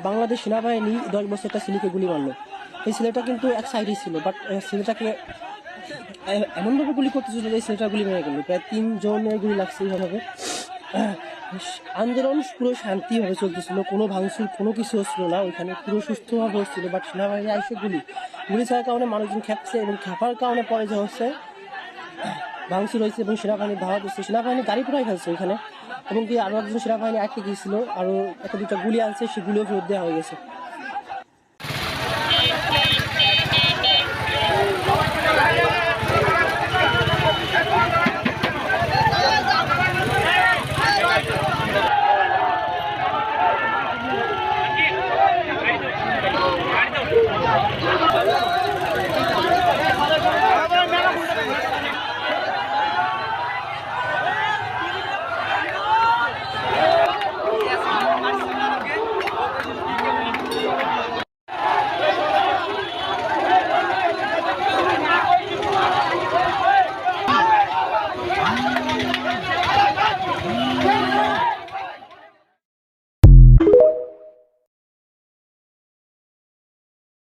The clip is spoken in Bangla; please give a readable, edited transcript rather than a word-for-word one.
বাংলাদেশ সেনাবাহিনী 10 বছর একটা ছেলেকে গুলি মারলো। এই ছেলেটা কিন্তু এক সাইডেই ছিল, বাট ছেলেটাকে এমনভাবে গুলি করতেছিল যে ছেলেটা গুলি মেরে গেল। প্রায় 3 জনের গুলি লাগছে এইভাবে। আন্দোলন পুরো শান্তিভাবে চলতেছিল, কোনো ভাঙচুর কোনো কিছু হচ্ছিল না, ওইখানে পুরো সুস্থভাবে হচ্ছিল। বাট সেনাবাহিনী এসে গুলি ছাড়ার কারণে মানুষজন খেপছে, এবং খেপার কারণে পরে যে হচ্ছে ভাঙচুর হয়েছে এবং সেনাবাহিনী ধাওয়া দিচ্ছে, সেনাবাহিনী গাড়ি পুরাই ফেলছে ওইখানে। এবং কি আরো একজন সেনাবাহিনী আটকে গিয়েছিল, আরো একটা দুটা গুলি আনছে, সেগুলিও ফেরত দেওয়া হয়ে গেছে।